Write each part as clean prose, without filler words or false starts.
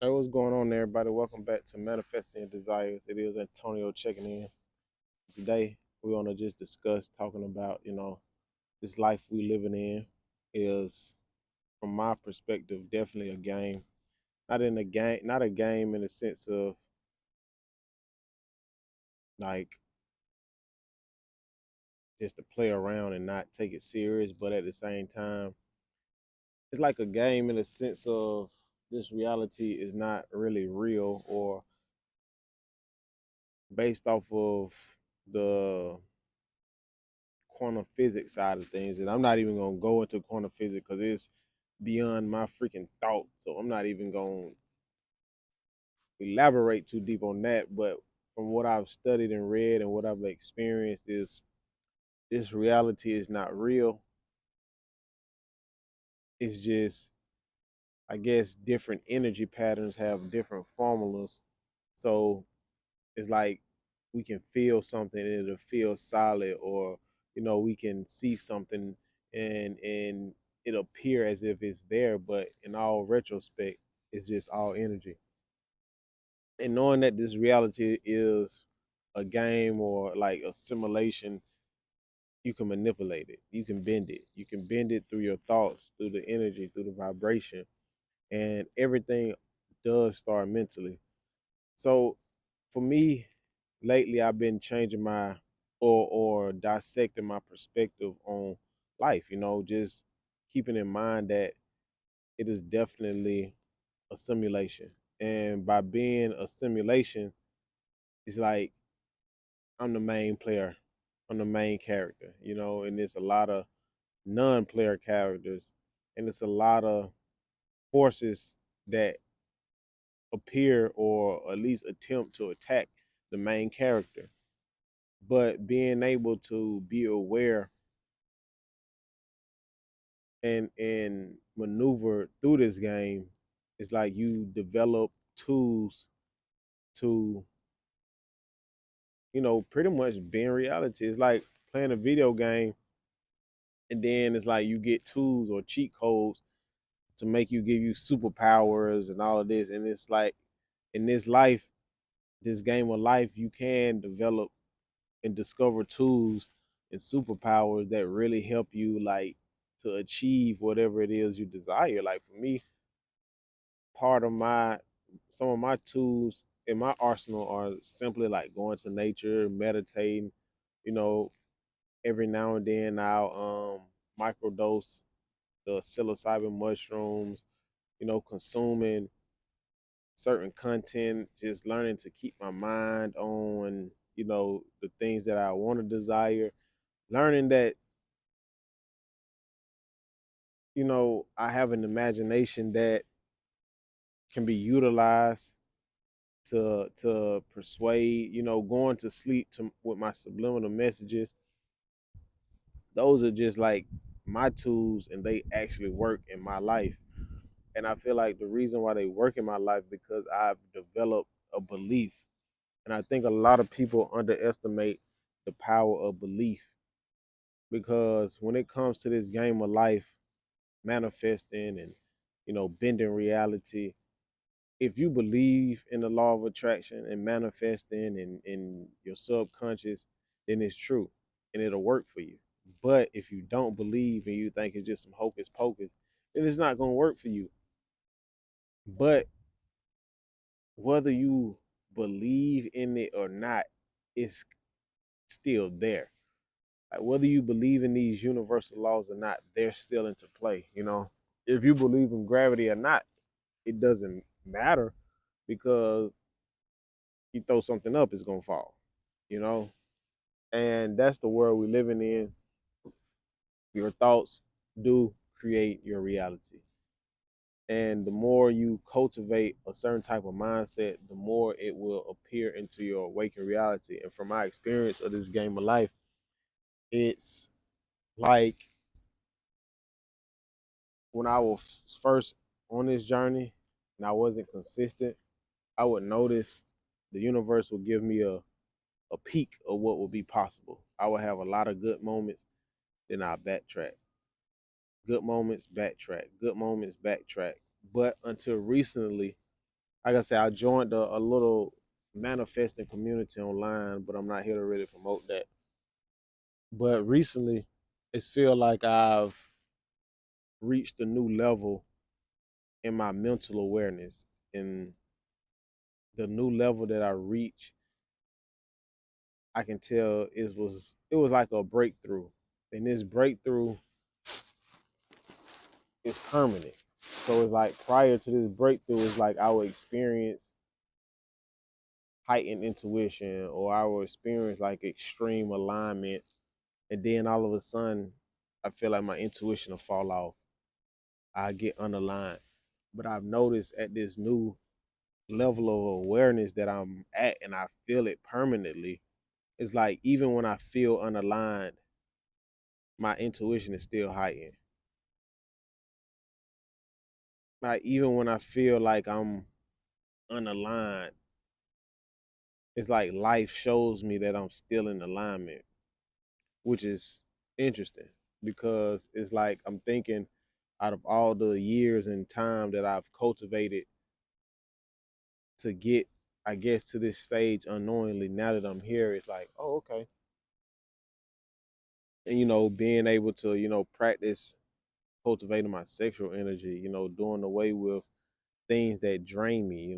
Hey, what's going on, everybody? Welcome back to Manifesting Your Desires. It is Antonio checking in. Today, we want to just discuss talking about, this life we living in is, from my perspective, definitely a game. Not a game in the sense of like just to play around and not take it serious, but at the same time, it's like a game in the sense of this reality is not really real or based off of the quantum physics side of things, and I'm not even gonna go into quantum physics because it's beyond my freaking thought. So I'm not even gonna elaborate too deep on that. But from what I've studied and read and what I've experienced is this reality is not real. It's just I guess different energy patterns have different formulas. So it's like we can feel something and it'll feel solid, or we can see something and it'll appear as if it's there, but in all retrospect, it's just all energy. And knowing that this reality is a game or like a simulation, you can manipulate it. You can bend it. You can bend it through your thoughts, through the energy, through the vibration, and everything does start mentally. So for me, lately I've been changing my or dissecting my perspective on life, just keeping in mind that it is definitely a simulation. And by being a simulation, it's like I'm the main player. I'm the main character, and there's a lot of non-player characters and it's a lot of forces that appear or at least attempt to attack the main character. But being able to be aware and maneuver through this game is like you develop tools to pretty much be in reality. It's like playing a video game, and then it's like you get tools or cheat codes to make you give you superpowers and all of this. And it's like in this life, this game of life, you can develop and discover tools and superpowers that really help you like to achieve whatever it is you desire. Like for me, part of my some of my tools in my arsenal are simply like going to nature, meditating, you know, every now and then I'll microdose the psilocybin mushrooms, consuming certain content, just learning to keep my mind on, the things that I want to desire, learning that I have an imagination that can be utilized to persuade, going to sleep with my subliminal messages. Those are just like my tools and they actually work in my life. And I feel like the reason why they work in my life because I've developed a belief. And I think a lot of people underestimate the power of belief because when it comes to this game of life, manifesting and bending reality, if you believe in the law of attraction and manifesting in your subconscious, then it's true and it'll work for you. But if you don't believe and you think it's just some hocus pocus, then it's not going to work for you. But whether you believe in it or not, it's still there. Like whether you believe in these universal laws or not, they're still into play. If you believe in gravity or not, it doesn't matter because you throw something up, it's gonna fall. You know, and that's the world we're living in. Your thoughts do create your reality. And the more you cultivate a certain type of mindset, the more it will appear into your awakened reality. And from my experience of this game of life, it's like when I was first on this journey and I wasn't consistent, I would notice the universe would give me a peek of what would be possible. I would have a lot of good moments, then I backtrack. Good moments, backtrack. Good moments, backtrack. But until recently, like I said, I joined a little manifesting community online, but I'm not here to really promote that. But recently, it's feel like I've reached a new level in my mental awareness, and the new level that I reach, I can tell it was like a breakthrough, and this breakthrough is permanent. So it's like prior to this breakthrough, it's like I would experience heightened intuition, or I would experience like extreme alignment, and then all of a sudden, I feel like my intuition will fall off. I get unaligned. But I've noticed at this new level of awareness that I'm at, and I feel it permanently, it's like even when I feel unaligned, my intuition is still heightened. Like even when I feel like I'm unaligned, it's like life shows me that I'm still in alignment, which is interesting because it's like I'm thinking out of all the years and time that I've cultivated to get, I guess, to this stage unknowingly, now that I'm here, it's like, oh, okay. And, being able to, practice cultivating my sexual energy, doing away with things that drain me,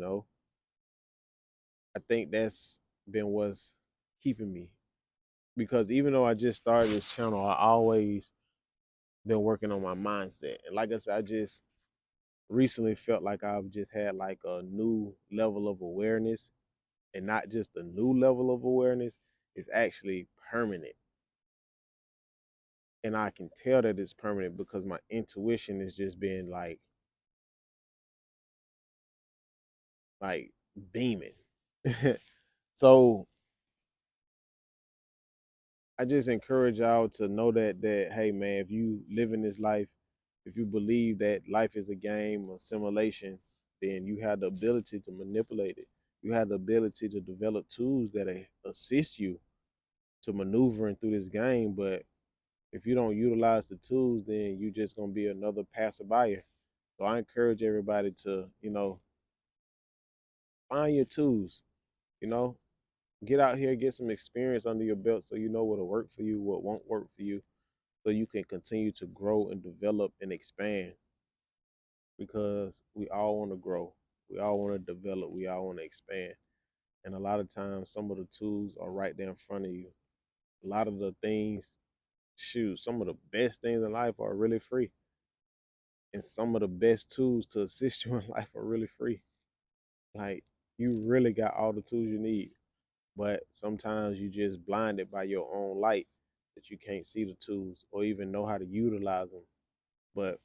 I think that's been what's keeping me. Because even though I just started this channel, I always been working on my mindset. And like I said, I just recently felt like I've just had like a new level of awareness, and not just a new level of awareness, it's actually permanent. And I can tell that it's permanent because my intuition is just being like beaming. So I just encourage y'all to know that hey man, if you live in this life, if you believe that life is a game of simulation, then you have the ability to manipulate it. You have the ability to develop tools that assist you to maneuvering through this game. But if you don't utilize the tools, then you just gonna be another passerby. So I encourage everybody to, find your tools, you know, get out here, get some experience under your belt so you know what'll work for you, what won't work for you, so you can continue to grow and develop and expand, because we all want to grow. We all want to develop. We all want to expand. And a lot of times, some of the tools are right there in front of you. A lot of the things, shoot, some of the best things in life are really free. And some of the best tools to assist you in life are really free. Like, you really got all the tools you need. But sometimes you just blinded by your own light that you can't see the tools or even know how to utilize them. But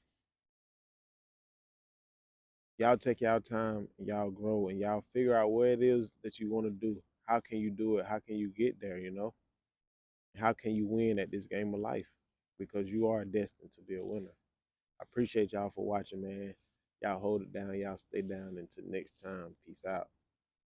y'all take y'all time and y'all grow and y'all figure out what it is that you want to do. How can you do it? How can you get there, How can you win at this game of life? Because you are destined to be a winner. I appreciate y'all for watching, man. Y'all hold it down. Y'all stay down. Until next time. Peace out.